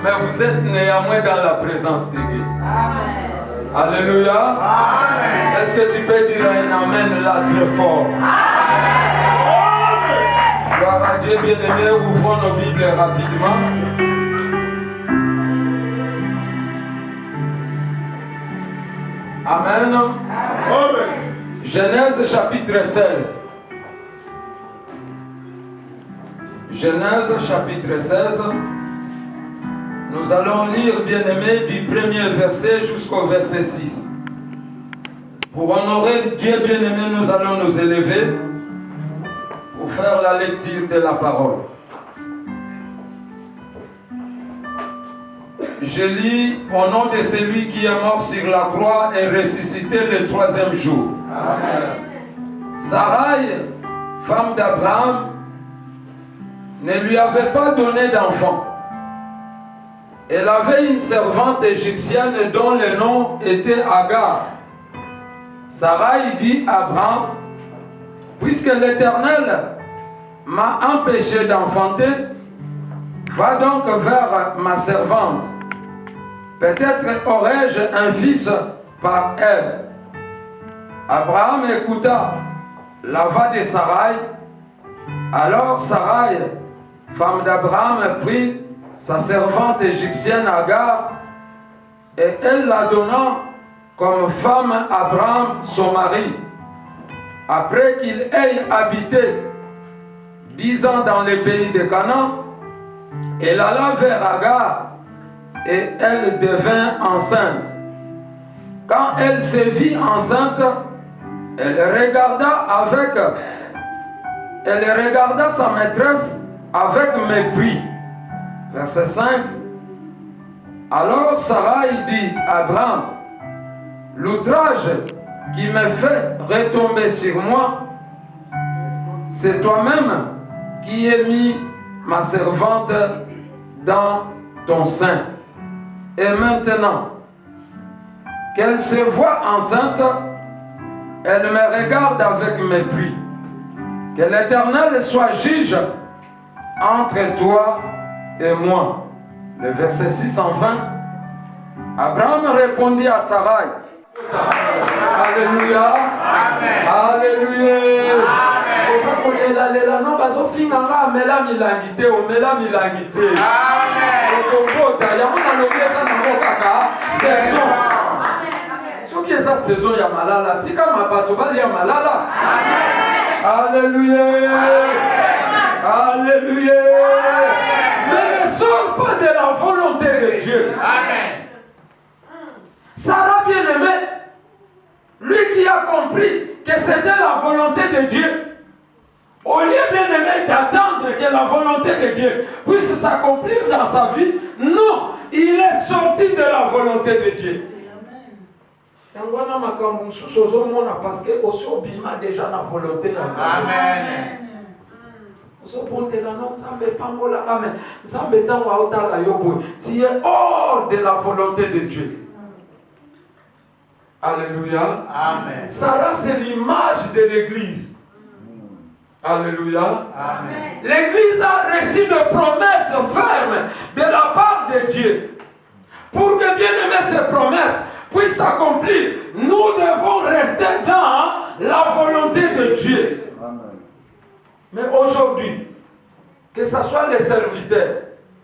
mais vous êtes néanmoins dans la présence de Dieu. Amen. Alléluia. Amen. Est-ce que tu peux dire un amen là très fort? Amen. Gloire à Dieu, bien-aimés, ouvrons nos Bibles rapidement. Amen. Amen. Genèse chapitre 16. Genèse chapitre 16. Nous allons lire, bien-aimés, du premier verset jusqu'au verset 6. Pour honorer Dieu, bien-aimé, nous allons nous élever pour faire la lecture de la parole. Je lis au nom de celui qui est mort sur la croix et ressuscité le troisième jour. Amen. Sarai, femme d'Abraham, ne lui avait pas donné d'enfant. Elle avait une servante égyptienne dont le nom était Agar. Sarai dit à Abraham, puisque l'Éternel m'a empêché d'enfanter, va donc vers ma servante. Peut-être aurai-je un fils par elle. Abraham écouta la voix de Sarai. Alors Sarai, femme d'Abraham, prit sa servante égyptienne Agar et elle la donna comme femme à Abraham, son mari. Après qu'il ait habité 10 ans dans le pays de Canaan, elle alla vers Agar et elle devint enceinte. Quand elle se vit enceinte, elle regarda sa maîtresse avec mépris. Verset 5. Alors Sarai dit à Abraham, l'outrage qui me fait retomber sur moi, c'est toi-même qui ai mis ma servante dans ton sein. Et maintenant qu'elle se voit enceinte, elle me regarde avec mépris. Que l'Éternel soit juge entre toi et moi. Le verset 6 enfin. Abraham répondit à Sarai. Alléluia. Amen. Alléluia. Saison ya malala tika mabato bali ya malala. Alléluia. Alléluia. Mais ne sort pas de la volonté de Dieu. Amen. Sarah bien-aimé, lui qui a compris que c'était la volonté de Dieu, au lieu bien-aimé d'attendre que la volonté de Dieu puisse s'accomplir dans sa vie, non, il est sorti de la volonté de Dieu. Parce que aussi déjà la volonté. Amen. Tu es hors de la volonté de Dieu. Alléluia. Amen. Sarah, c'est l'image de l'église. Alléluia. Amen. L'église a reçu des promesses fermes de la part de Dieu. Pour que bien aimer ces promesses puissent s'accomplir, nous devons rester dans la volonté de Dieu. Amen. Mais aujourd'hui, que ce soit les serviteurs,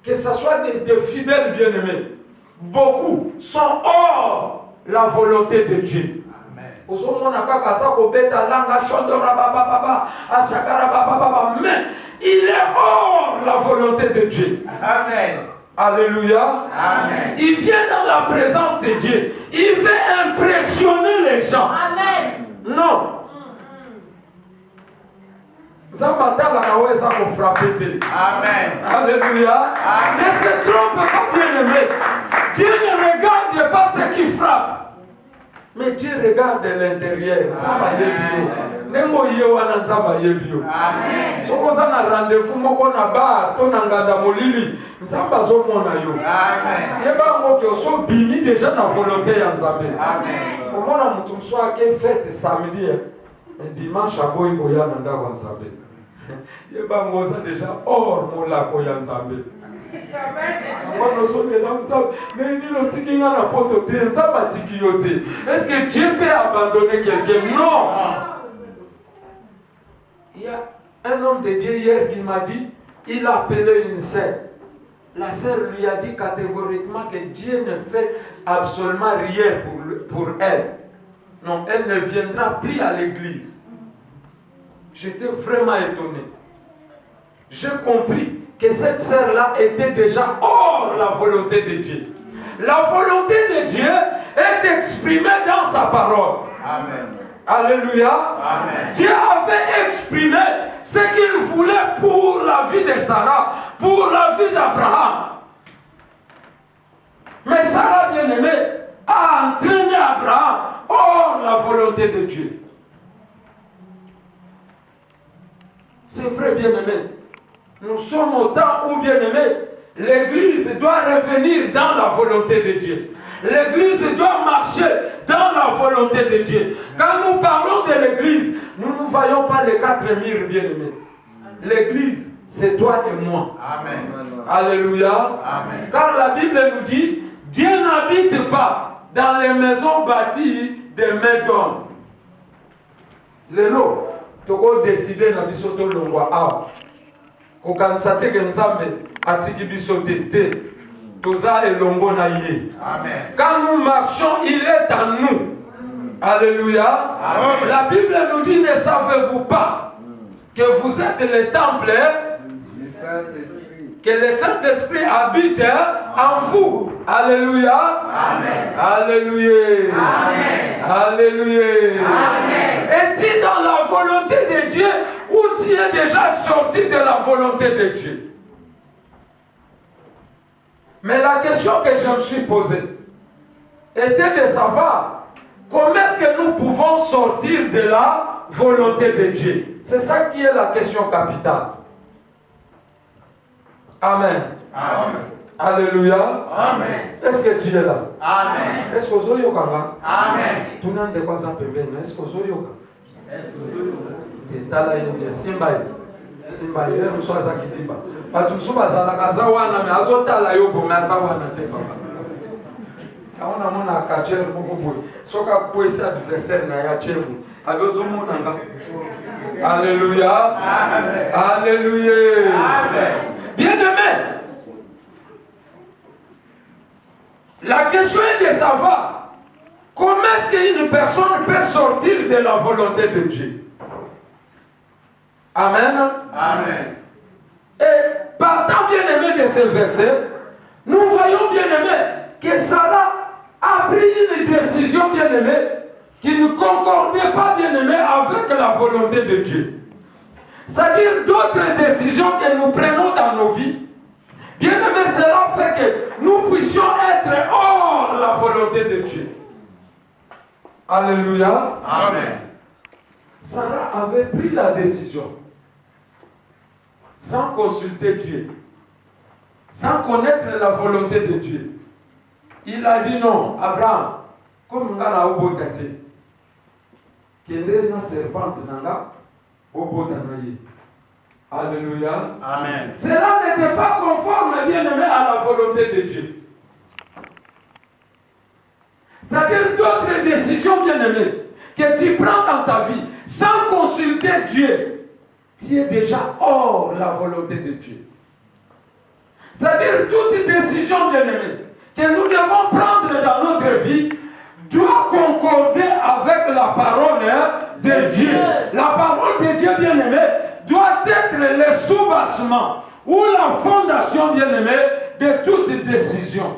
que ce soit des fidèles bien-aimés, beaucoup sont hors la volonté de Dieu. Mais il est hors la volonté de Dieu. Amen. Alléluia. Amen. Il vient dans la présence de Dieu. Il veut impressionner les gens. Amen. Non. Amen. Alléluia. Amen. Ne se trompe pas, bien-aimé. Dieu ne regarde pas ce qui frappe. Mais Dieu regarde l'intérieur. Amen. Si vous avez un rendez-vous, vous avez un bar, vous avez un molili, vous avez un déjà dans la volonté de Nzambe. Amen. Vous avez une fête samedi, dimanche, vous avez un Nzambe. Vous avez déjà hors mon lac Nzambe. Est-ce que Dieu peut abandonner quelqu'un? Non. Il y a un homme de Dieu hier qui m'a dit, il a appelé une sœur. La sœur lui a dit catégoriquement que Dieu ne fait absolument rien pour elle. Non, elle ne viendra plus à l'église. J'étais vraiment étonné. J'ai compris que cette sœur-là était déjà hors la volonté de Dieu. La volonté de Dieu est exprimée dans sa parole. Amen. Alléluia. Amen. Dieu avait exprimé ce qu'il voulait pour la vie de Sarah, pour la vie d'Abraham. Mais Sarah, bien-aimée, a entraîné Abraham hors la volonté de Dieu. C'est vrai, bien-aimé. Nous sommes au temps où, bien-aimé, l'Église doit revenir dans la volonté de Dieu. L'Église doit marcher dans la volonté de Dieu. Quand nous parlons de l'Église, nous ne voyons pas les 4 murs, bien-aimés. L'Église, c'est toi et moi. Amen. Alléluia. Amen. Car la Bible nous dit, Dieu n'habite pas dans les maisons bâties des mains d'hommes. Lelo, tu as décidé de bisoto longwa awa. Kokanisa te ke nzambe atiki biso te. Toza elongo na ye. Amen. Quand nous marchons, il est en nous. Alléluia. Amen. La Bible nous dit, ne savez-vous pas que vous êtes le temple Du Saint-Esprit. que le Saint-Esprit habite en vous. Alléluia. Amen. Alléluia. Amen. Alléluia. Amen. Es-tu dans la volonté de Dieu ou tu es déjà sorti de la volonté de Dieu? Mais la question que je me suis posée était de savoir comment est-ce que nous pouvons sortir de la volonté de Dieu. C'est ça qui est la question capitale. Amen. Amen. Alléluia. Amen. Est-ce que tu es là? Amen. Est-ce que vous avez yoga? Amen. Tu n'as pas de quoi ça peut venir. Est-ce que vous avez yoga? Tu es là, il y a Simbaï. Simbaï, il y a un soir ça qui dit pas. Parce que nous sommes à la casa, mais à ce temps-là, il y a un peu de temps. Quand on a mon accaché, ce qu'on a posé adversaire, alléluia. Alléluia. Bien-aimé, la question est de savoir comment est-ce qu'une personne peut sortir de la volonté de Dieu. Amen. Amen. Et partant bien-aimé de ce verset, nous voyons bien-aimé que Sarah a pris une décision bien-aimée qui ne concordait pas bien-aimé avec la volonté de Dieu. C'est-à-dire d'autres décisions que nous prenons dans nos vies. Bien-aimé, cela fait que nous puissions être hors la volonté de Dieu. Alléluia. Amen. Sarah avait pris la décision sans consulter Dieu, sans connaître la volonté de Dieu. Il a dit non, Abraham, comme nous avons voté, qu'il est une servante Alléluia. Amen. Cela n'était pas conforme, bien-aimé, à la volonté de Dieu. C'est-à-dire d'autres décisions, bien-aimées, que tu prends dans ta vie sans consulter Dieu, tu es déjà hors la volonté de Dieu. C'est-à-dire toute décision, bien-aimée, que nous devons prendre dans notre vie doit concorder avec la parole de Dieu. La parole de Dieu, bien-aimé, doit être le soubassement ou la fondation, bien-aimée, de toute décision.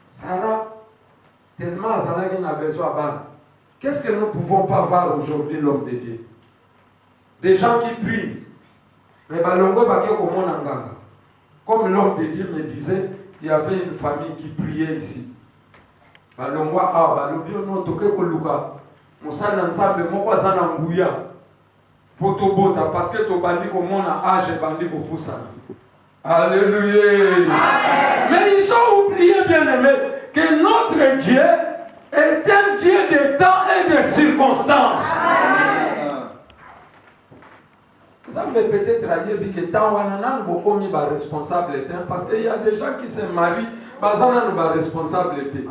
Sarah, tellement Sarah a besoin de qu'est-ce que nous ne pouvons pas voir aujourd'hui, l'homme de Dieu? Des gens qui prient. Mais comme l'homme de Dieu me disait, il y avait une famille qui priait ici. Parce que tu bandis comme mon âge et bandit pour pousser. Alléluia. Mais ils ont oublié, bien-aimé, que notre Dieu est un Dieu de temps et de circonstances. Nous sommes peut-être ayebi que tant wana nanu bokomi ba responsable te parce qu'il y a des gens qui se marient baza nanu ba responsable te.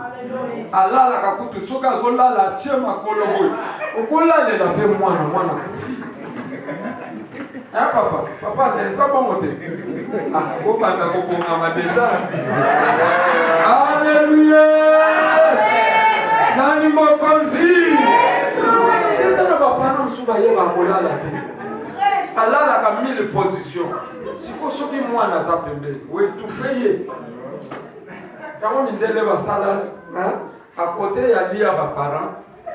Alala kakutu soka zolala chema koloboy. Okolala la pe mwana kufi. Ah papa les abomote. Ah bobanda kokongama déjà. Alléluia. Nani mokonzi. C'est ça le papa non suba yeba kolala te. Alala ka 1000 positions. Siko soki mwana za pembeni. We tufeye. Kama mindele basala à côté ya lia ba parents.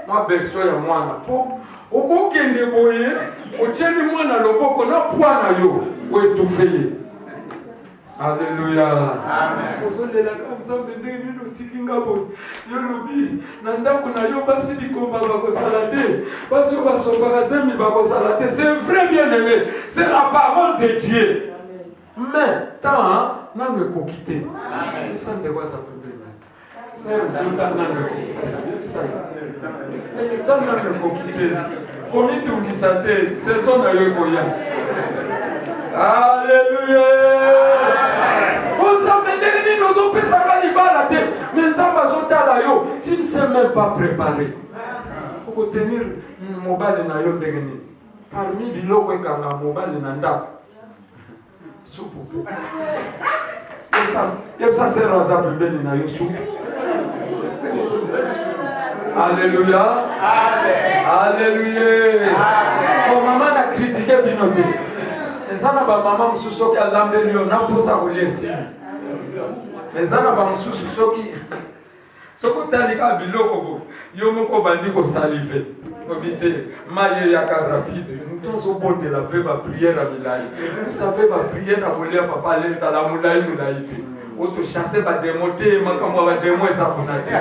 Moi berso ya mwana po okokende boye otieni mwana loboko na pwana yo we tufeye. Alléluia. Amen. Ozolela kanzambe ndenge nini otikinga boye yo lobi na ndako na yo basi bikomba bakosala te basi oyo basombaka zemi bakosala te. C'est vrai bien aimé, c'est la parole de Dieu. Mais tant nanga ekoki te. Ça ne doit pas s'appeler. C'est le sultan nanga ekoki te. Tant nanga ekoki te. Komitungisa te saison na yo ekoya. Alléluia. Mais tu ne sais même pas préparer. Pour tenir mobile na yo degeni. Parmi biloko ekanga mobile na ndako. Soupe. Ça sert à ça plus na yo soupe. Alléluia. Alléluia. Pour maman a critiqué binoté. Les ana ba maman mususu ki alambeli yo na posa kolesi. Les ana ba mususu soki soko talika biloko bo yo moko bandi ko saliver. Obité maye ya ka rapide. Nous tous au bord de la paix ba prière à milai. Vous savez ba prière à voler papa les la mulai mulaite. Auto chasser ba démonter makamwa ba démo eza kunate.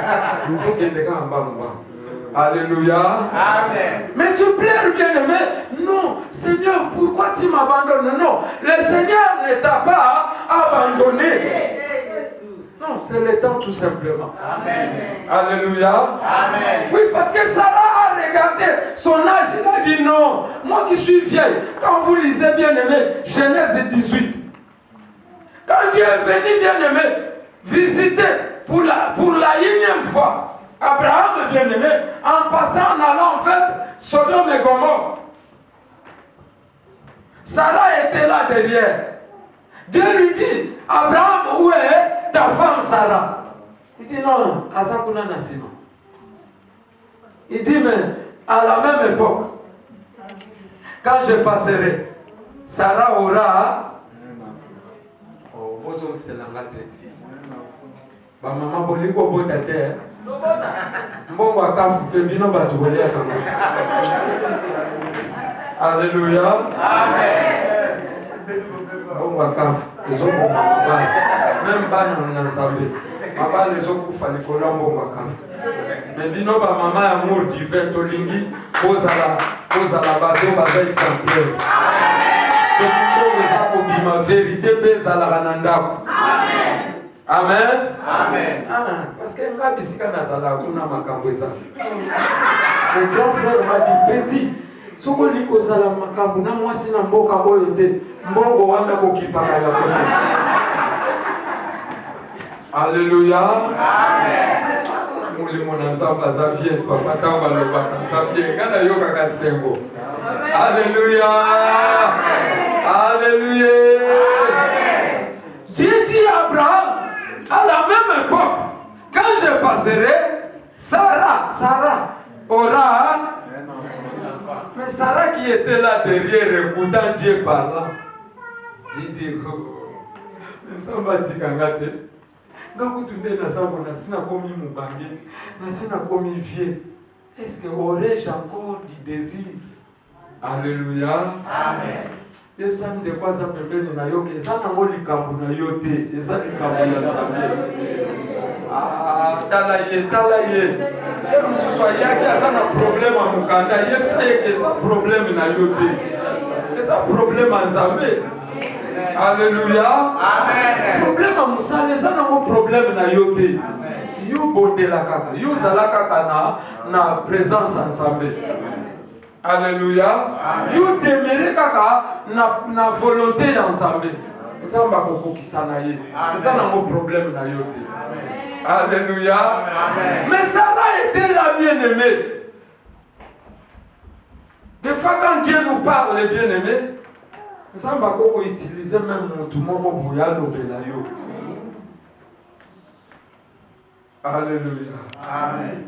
Nous kende ka mbamba. Alléluia. Amen. Mais tu pleures bien aimé. Non, Seigneur, pourquoi tu m'abandonnes? Non, le Seigneur ne t'a pas abandonné. Non, c'est le temps tout simplement. Amen. Alléluia. Amen. Oui, parce que Sarah a regardé son âge, il a dit non. Moi qui suis vieille, quand vous lisez bien aimé, Genèse 18. Quand Dieu est venu bien aimé, visiter pour la énième fois Abraham bien-aimé, en passant, en allant vers Sodome et Gomorrhe. Sarah était là derrière. Dieu lui dit, Abraham, où est ta femme Sarah? Il dit non, Azakuna Nassima. Il dit, mais à la même époque, quand je passerai, Sarah aura... Oh, bonjour, c'est l'angate. Ma maman, boli ko bota terre. Mbongo akafu pembino batu bolea kama. Alléluia. Amen. Mbongo akafu ezoko mama. Même bana na nzambe. Mabale ezokufa likolo mbongo akafu. Mbino ba mama ya amour divin tolingi kozala bato baza exemplaire. Amen. C'est pour bima vérité bezala na ndako. Amen. Amen. Amen. Parce que ngabisika nazala kuna makambo eza. Le grand frère m'a dit petit, soko liko zala makambo na mwasi na mboka oyo te, mbongo wanga kokipaka ya kote. Alléluia. Amen. Mulimo na nzamba za bien, papa tamba lobaka za bien, kana yoka kasengo. Alléluia. Alléluia. Dieu dit à Abraham, à la même époque, quand je passerai, Sarah aura. Mais Sarah qui était là derrière, écoutant Dieu parlant, il dit, est-ce que aurais-je encore du désir? Alléluia. Amen. Et ça ne dépend pas pembeni na yo ke ça na ngoli kambu na yo te eza likambu ya Nzambe. Talaye mususu ayaki aza na problème ya mukanda yebisa ye ke eza problème na yo te eza problème ya Nzambe. Alléluia. Amen. Problème ya musala eza na problème na yo te. Yo bondela kaka yo zala kaka na présence ya Nzambe. Alléluia. Yo demeure kaka na volonté ya Nzambe. Nzambe akokokisa na ye. Eza na mo problème na yo te. Alléluia. Mais Sarah était la bien-aimée. Des fois quand Dieu nous parle, les bien-aimés, Nzambe akoko utiliser même mutu moko boya lobela yo. Alléluia. Amen.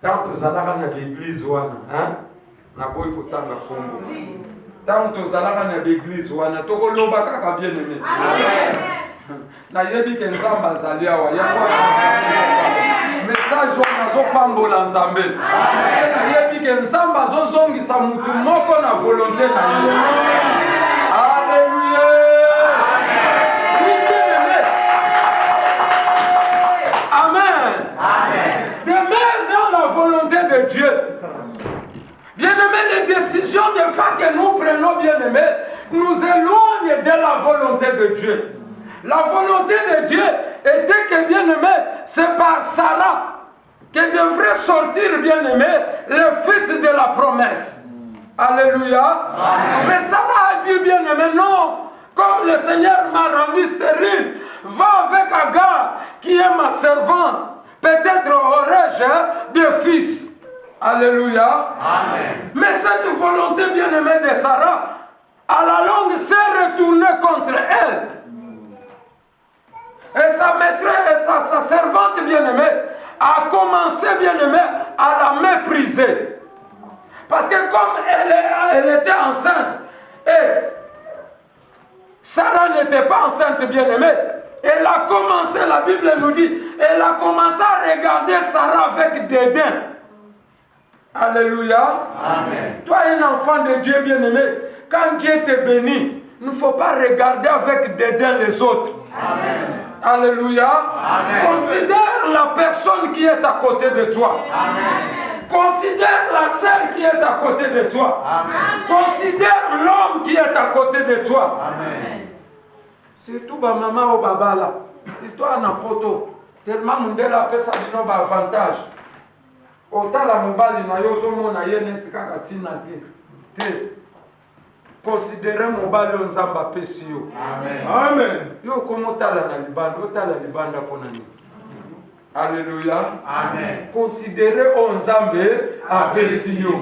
Tant que Zalaka na l'église wana, hein? Na boy kotanga Congo. Tant que Zalaka na l'église wana, toko loba kaka bien aimé. Amen. Na yebi ke Nzamba azali awa, ya wana message wana zo pambola Nzambe. Parce que na yebi ke Nzamba zo zongisa mutu moko na volonté na ye. Alléluia. De Dieu. Bien-aimés, les décisions de foi que nous prenons, bien-aimés, nous éloignent de la volonté de Dieu. La volonté de Dieu était que, bien-aimés, c'est par Sarah que devrait sortir, bien-aimés, le fils de la promesse. Alléluia. Amen. Mais Sarah a dit, bien-aimé, non, comme le Seigneur m'a rendu stérile, va avec Agar, qui est ma servante. Peut-être aurais-je des fils. Alléluia. Amen. Mais cette volonté bien-aimée de Sarah, à la longue, s'est retournée contre elle. Et sa maîtresse, sa servante bien-aimée, a commencé bien-aimée à la mépriser. Parce que comme elle était enceinte, et Sarah n'était pas enceinte bien-aimée, elle a commencé, la Bible nous dit, elle a commencé à regarder Sarah avec dédain. Alléluia. Amen. Toi, un enfant de Dieu bien-aimé, quand Dieu te bénit, il ne faut pas regarder avec dédain les autres. Amen. Alléluia. Amen. Considère la personne qui est à côté de toi. Amen. Considère la sœur qui est à côté de toi. Amen. Considère l'homme qui est à côté de toi. Amen. Surtout ma maman ou baba là. C'est toi en poto. Tellement mundela pesa dino ba avantage. Otala mobali na yo zomona ye neti kaka tina te. Considérez mobali Nzamba pesi yo. Amen. Amen. Yo komo tala na libanda, otala libanda pona ni. Alléluia. Amen. Considérez Nzambe apesi yo.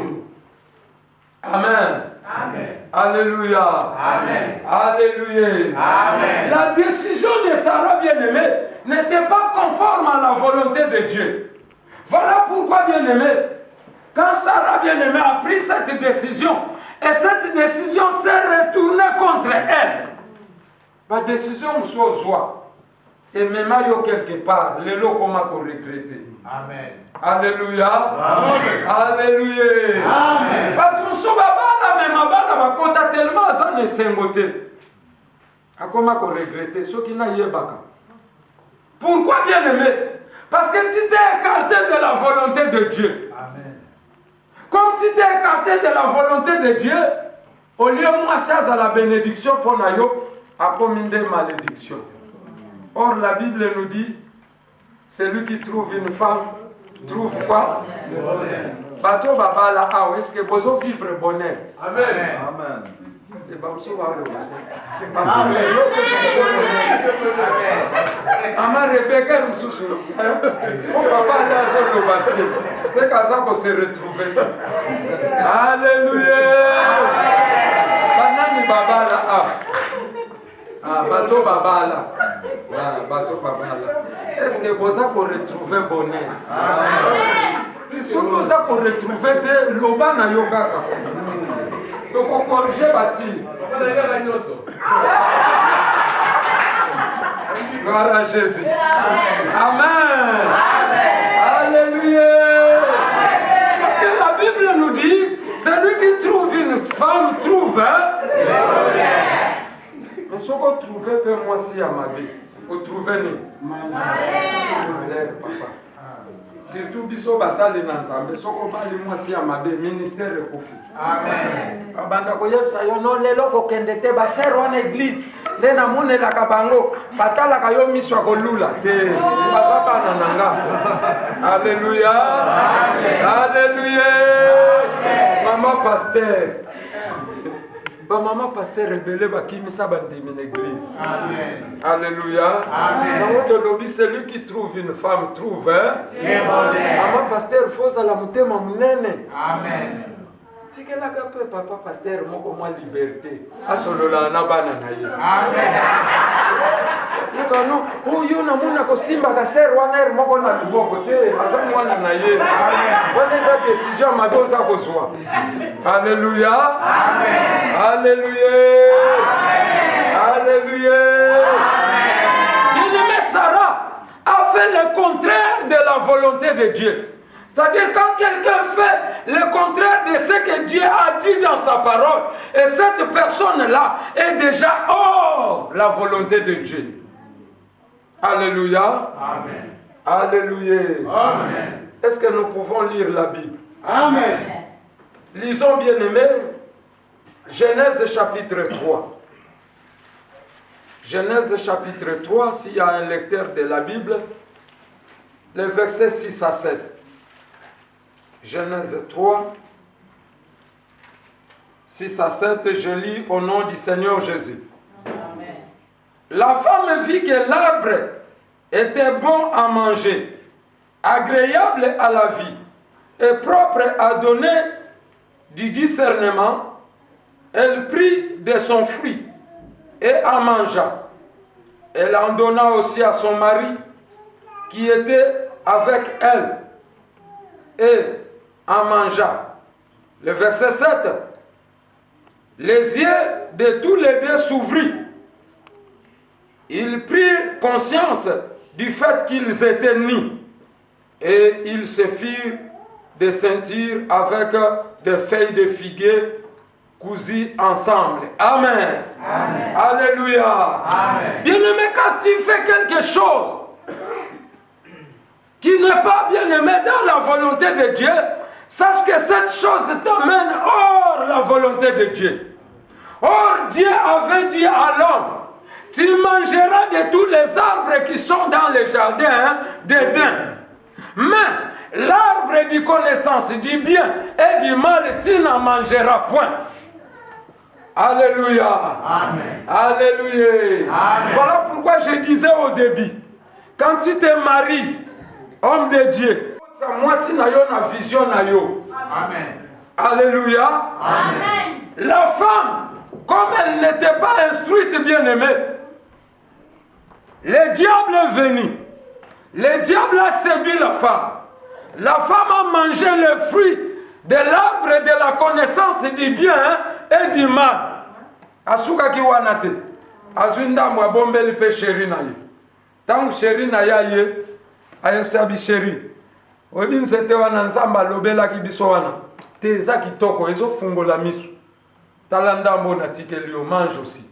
Amen. Amen. Alléluia. Amen. Alléluia. Amen. La décision de Sarah bien-aimée n'était pas conforme à la volonté de Dieu. Voilà pourquoi, bien-aimé, quand Sarah, bien-aimée, a pris cette décision, et cette décision s'est retournée contre elle, la décision me soit joie. Et même quelque part, les lots comment qu'on regretter. Amen. Alléluia. Amen. Alléluia. Amen. Batunso babana même abana bakota tellement ça ne s'engoter. A comment qu'on regretter ce qui n'a yebaka. Pourquoi, bien-aimé? Parce que tu t'es écarté de la volonté de Dieu. Amen. Comme tu t'es écarté de la volonté de Dieu, au lieu de moi, c'est à la bénédiction pour Nayo, à commis des malédictions. Or, la Bible nous dit, celui qui trouve une femme, trouve quoi? Le bonheur. Bateau baba là, ah, est-ce que vous vivre bonheur? Amen. Amen. Amen. Ama Rebecca Msusu. Mon papa là je le baptême. C'est comme ça qu'on s'est retrouvés. Alléluia. Banani baba là ah. Ah bateau baba là. Ah bateau baba là. Est-ce que vous avez retrouvé bonheur? Amen. Si vous avez retrouvé de loba na yokaka. Donc on corrige bâti. Gloire à Jésus. Amen. Alléluia. Parce que la Bible nous dit, celui qui trouve une femme trouve. Mais ce qu'on trouve, peut moi aussi à ma vie. Vous trouvez nous. Malheur, papa. Surtout biso basali na Nzambe soko bali mwasi ya mabe ministère ekofi. Amen. Abanda koyebisa yo no lelo kokende te basero wana église nde na monela ka bango batala ka yo miswa kolula te bazabana nanga. Alléluia. Amen. Alléluia. pasteur. Maman pasteur rebelle bakimisa bandimi l'église. Amen. Alléluia. Amen. Dans votre lobby, celui qui trouve une femme trouve. Le bonheur. Maman pasteur faut la mutema munene. Amen. Tikelaka pe papa pasteur moko mwa liberté. Asolola na bana na ye. Amen. Yakano huyu na muna kosimba ka ser wana er moko na liboko te aza mwana na ye. Amen. Wana eza décision madoza kozwa. Alléluia. Amen. Alléluia. Amen. Alléluia. Bien-aimé, Sarah a fait le contraire de la volonté de Dieu. C'est-à-dire quand quelqu'un fait le contraire de ce que Dieu a dit dans sa parole, et cette personne-là est déjà hors la volonté de Dieu. Alléluia. Amen. Alléluia. Amen. Est-ce que nous pouvons lire la Bible? Amen. Lisons bien aimé Genèse chapitre 3. Genèse chapitre 3, s'il y a un lecteur de la Bible, les versets 6 à 7. Genèse 3, 6 à 7, je lis au nom du Seigneur Jésus. Amen. La femme vit que l'arbre était bon à manger, agréable à la vie et propre à donner du discernement. Elle prit de son fruit et en mangea. Elle en donna aussi à son mari qui était avec elle et en mangea. Le verset 7. Les yeux de tous les deux s'ouvrirent. Ils prirent conscience du fait qu'ils étaient nus et ils se firent des ceintures avec des feuilles de figuier cousues ensemble. Amen. Amen. Alléluia. Amen. Bien-aimé, quand tu fais quelque chose qui n'est pas bien-aimé dans la volonté de Dieu, sache que cette chose t'amène hors la volonté de Dieu. Or, Dieu avait dit à l'homme, tu mangeras de tous les arbres qui sont dans le jardin d'Éden. Mais l'arbre de connaissance du bien et du mal, tu n'en mangeras point. Alléluia. Amen. Alléluia. Amen. Voilà pourquoi je disais au début, quand tu te maries, homme de Dieu, moi si na yo na vision na yo. Amen. Alléluia. Amen. La femme, comme elle n'était pas instruite, bien-aimée, le diable est venu. Le diable a séduit la femme. La femme a mangé le fruit de l'arbre de la connaissance du bien et du mal. Asuka ki wanate. Azwinda mwa bombeli pe chéri na ye. Tangu chéri na ya ye, ayebsabi chéri. Obi nzete wana nzamba lobela ki biso wana. Te eza kitoko ezo fungola misu. Tala ndambo na tikeli yo mange aussi.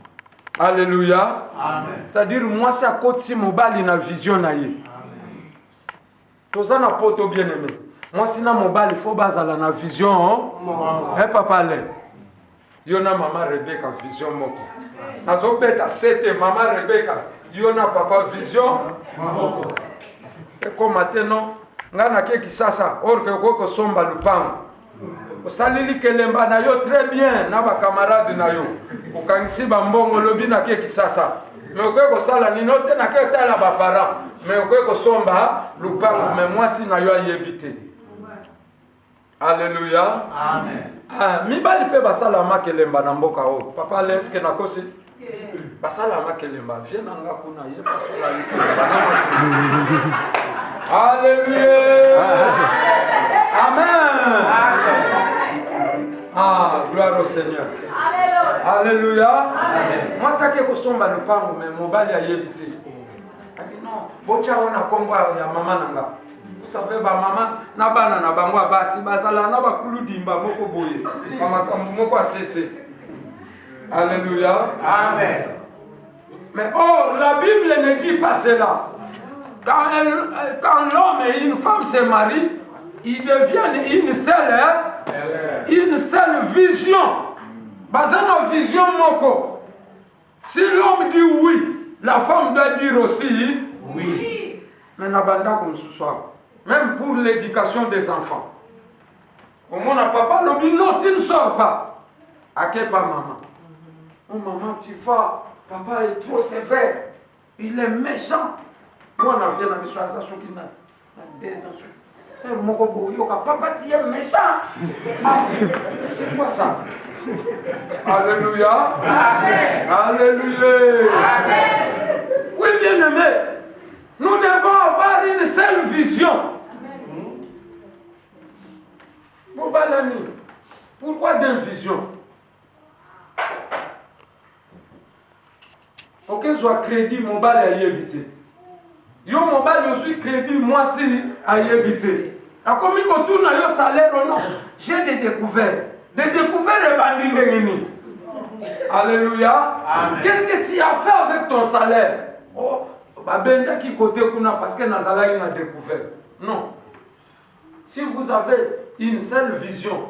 Alléluia. Amen. C'est-à-dire moi c'est à côté si mobali na vision na ye. Amen. Tozana poto bien aimé. Moi si na mobali faut bazala na vision. Eh papa le. Yona mama Rebecca vision moko. Azo beta sete mama Rebecca. Yona papa vision moko. Et comme maintenant ngana ke kisasa orke koko somba lupango. Osalili kelemba na yo très bien na ba camarade na yo. Okangisi ba mbongo lobi na ke kisasa. Mais okwe ko sala ni note na ke tala ba parents. Mais okwe ko somba lupango mais moi si na yo ayebite. Alléluia. Amen. Ah, mi bali pe basala makelemba na mboka o. Papa leske na kosi. Basala makelemba viens nga kuna ye basala makelemba na kosi. Alléluia. Amen. Ah, gloire au Seigneur. Alléluia. Amen. Moi, ça qui est kosomba le pango, mais mon bali a yébité. Non, bocha on a kombo ya maman nanga. Vous savez, ba maman na bana na bango basi basala na ba kuludimba moko boye. Mama moko asese. Alléluia. Amen. Mais oh, la Bible ne dit pas cela. Quand l'homme et une femme se marient, ils deviennent une seule vision. Basée sur la vision moko. Si l'homme dit oui, la femme doit dire aussi oui. Mais n'abandonne comme ce soir. Même pour l'éducation des enfants. Au moins, papa, le alobi non, tu ne sors pas. Akepa maman. Oh maman, tu vas. Papa est trop sévère. Il est méchant. Moi, on a vu un association qui a des ans. Papa, tu es méchant. Ah, c'est quoi ça? Alléluia. Amen. Alléluia. Amen. Oui, bien-aimés, nous devons avoir une seule vision. Pourquoi d'une vision? Ok, soit crédit, mon bal a évité. Yo, mon bal, je suis crédit, moi si, a évité. A comme il tourne à yo salaire ou non, j'ai des découvertes. Des découvertes et bandits. Alléluia. Qu'est-ce que tu as fait avec ton salaire? Oh, Babenda qui côté kuna parce que Nazala il a découvert. Non. Si vous avez une seule vision,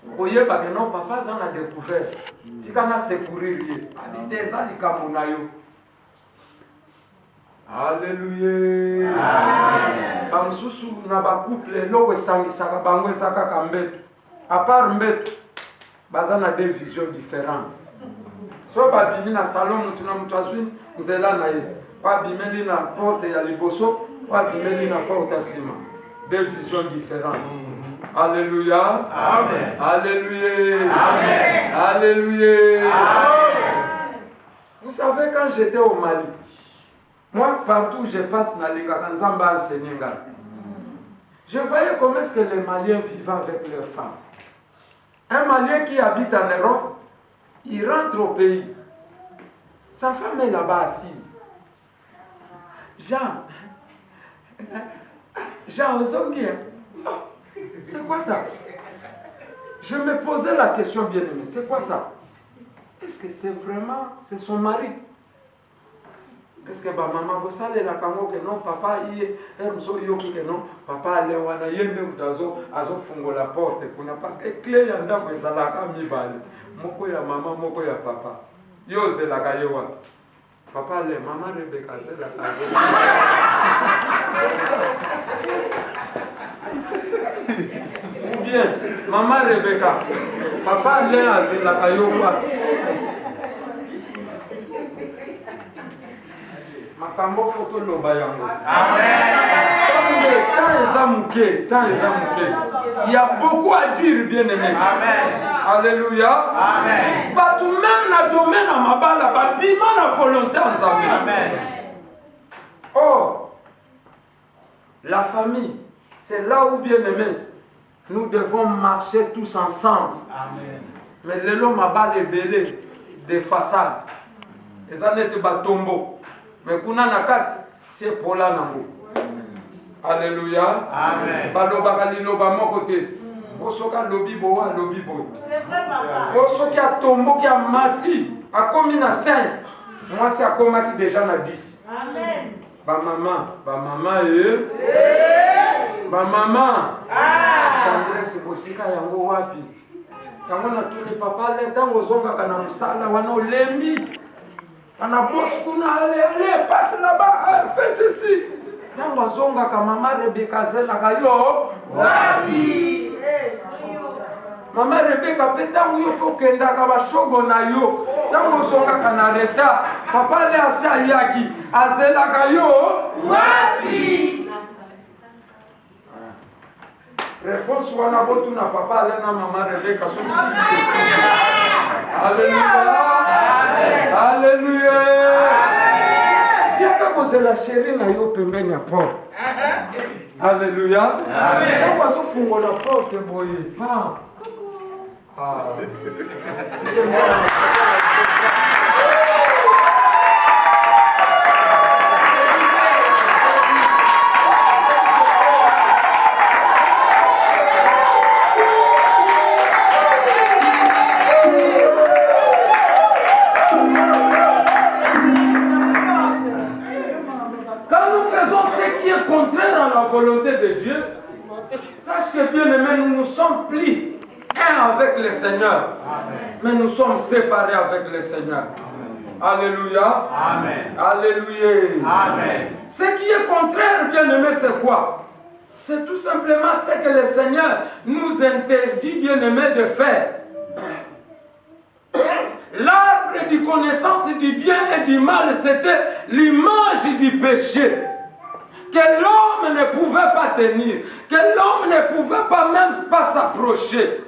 vous voyez que non, papa en a découvert. Si on a secourir, habiter ça, les Kamunayo. Alléluia. Amen. Bamsusu na ba couple lo wesangi saka bangwe saka kambetu. À part mbetu, bazana des visions différentes. So babimi na salon mutu na mutu azwini nzela na ye. Babimeli na porte ya liboso, babimeli na porte ya sima. Des visions différentes. Alléluia. Amen. Alléluia. Amen. Alléluia. Amen. Vous savez, quand j'étais au Mali, moi, partout où je passe, je voyais comment est-ce que les Maliens vivaient avec leurs femmes. Un Malien qui habite en Europe, il rentre au pays. Sa femme est là-bas assise. Jean Ozongi, c'est quoi ça? Je me posais la question, bien-aimé, c'est quoi ça? Est-ce que c'est son mari? Est-ce que maman Bossale la kango que non, papa est que non, papa le wana yende mutazo azo fungo la porte kuna parce que clé yanda ko ezalaka mibale moko ya mama moko ya papa yo zelaka yewa papa le mama Rebecca zelaka ou bien maman Rebecca papa le zelaka yewa makambo photo loba yango. Amen. Il y a beaucoup à dire, bien-aimé. Amen. Alléluia. Amen. Bah, tout même la domaine à ma balle, bah, bima la volonté en Zambie. Amen. Oh, la famille, c'est là où, bien-aimé, nous devons marcher tous ensemble. Amen. Mais le long ma balle est belé des façades. Les années de batombo. Mais kuna nakati c'est pour la nango. Alléluia. Amen. Baloba kaliloba mokote. Bosoka lobi boa lobi boy. C'est vrai papa. Bosoki a tombo qui a mati a commis na 5. Moi c'est a commis déjà na 10. Amen. Ba maman ba maman. Tendresse botika yango wapi? Tango na tuni papa le tango zonga kana musala wana olembi. On a bossé allez, passe là-bas, fais ceci. Dans la zone, quand maman Rebecca zela yo, wapi. Maman Rebecca peta où yo pokenda kaba shogo na yo. Dans la zone kana reta, papa le asa yaki, azela yo, wapi. Réponse wana botu na papa le na maman Rebecca so. Alléluia. Alléluia. Yaka koze la chérie na yo pembeni ya porte. Alléluia. Amen. Kwa so fungo la porte boye. Pa. Ah. Contraire à la volonté de Dieu, sache que bien aimé, nous sommes plis un avec le Seigneur. Amen. Mais nous sommes séparés avec le Seigneur. Amen. Alléluia. Amen. Alléluia. Amen. Ce qui est contraire, bien aimé, c'est quoi? C'est tout simplement ce que le Seigneur nous interdit, bien-aimés, de faire. L'arbre de connaissance du bien et du mal, c'était l'image du péché que l'homme ne pouvait pas tenir, que l'homme ne pouvait pas même pas s'approcher.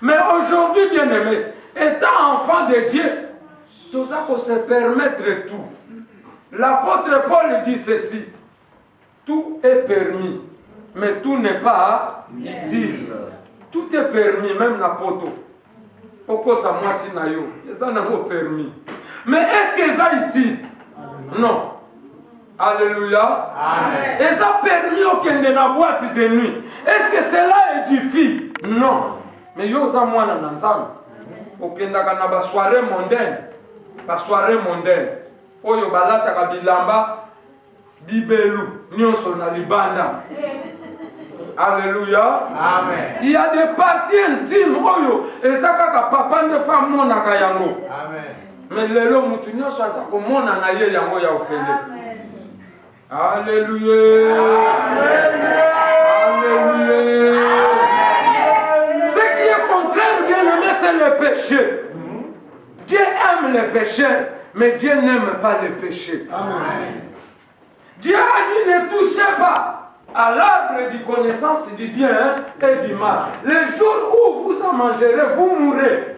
Mais aujourd'hui, bien-aimé, étant enfant de Dieu, tout ça qu'on se permettre tout. L'apôtre Paul dit ceci: tout est permis, mais tout n'est pas utile. Tout est permis, même la poto. Pourquoi ça moi si nayo? Ça n'a pas permis. Mais est-ce que ça est utile? Non. Alléluia. Amen. Et ça permis au kende na boîte de nuit. Est-ce que cela édifie? Non. Mais yo ça moi na ensemble. Au kende na ba soirée mondaine. Ba soirée mondaine. Oyo balata ka bilamba bibelu nyonso na libanda. Alléluia. Amen. Il y a des parties intimes oyo ezaka ka papa de femme mona ka yango. Amen. Mais lelo mutu nyonso aza ko mona na ye yango ya ofele. Alléluia. Alléluia. Ce qui est contraire, bien aimé, c'est le péché. Dieu aime le péché, mais Dieu n'aime pas le péché. Amen. Dieu a dit ne touchez pas à l'arbre de connaissance du bien et du mal. Le jour où vous en mangerez, vous mourrez.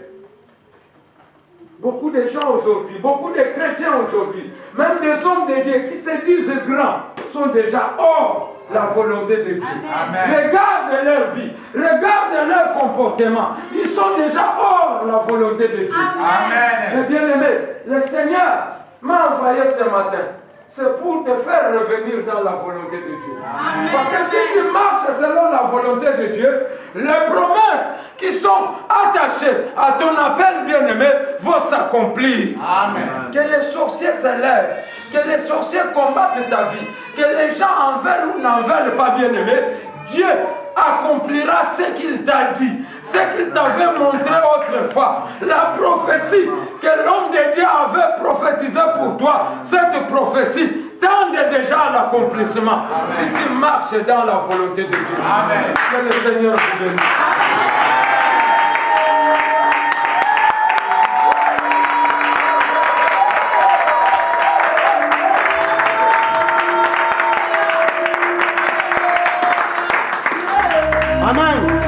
Beaucoup de gens aujourd'hui, beaucoup de chrétiens aujourd'hui, même des hommes de Dieu qui se disent grands, sont déjà hors la volonté de Dieu. Amen. Regarde leur vie, regarde leur comportement. Ils sont déjà hors la volonté de Dieu. Amen. Mais bien aimé, le Seigneur m'a envoyé ce matin. C'est pour te faire revenir dans la volonté de Dieu. Amen. Parce que si tu marches selon la volonté de Dieu, les promesses qui sont attachées à ton appel bien-aimé vont s'accomplir. Amen. Que les sorciers se lèvent, que les sorciers combattent ta vie, que les gens en veulent ou n'en veulent pas bien-aimé, Dieu accomplira ce qu'il t'a dit, ce qu'il t'avait montré autrefois. La prophétie que l'homme de Dieu avait prophétisée pour toi, cette prophétie tend déjà à l'accomplissement. Si tu marches dans la volonté de Dieu. Amen. Que le Seigneur vous bénisse. Amen.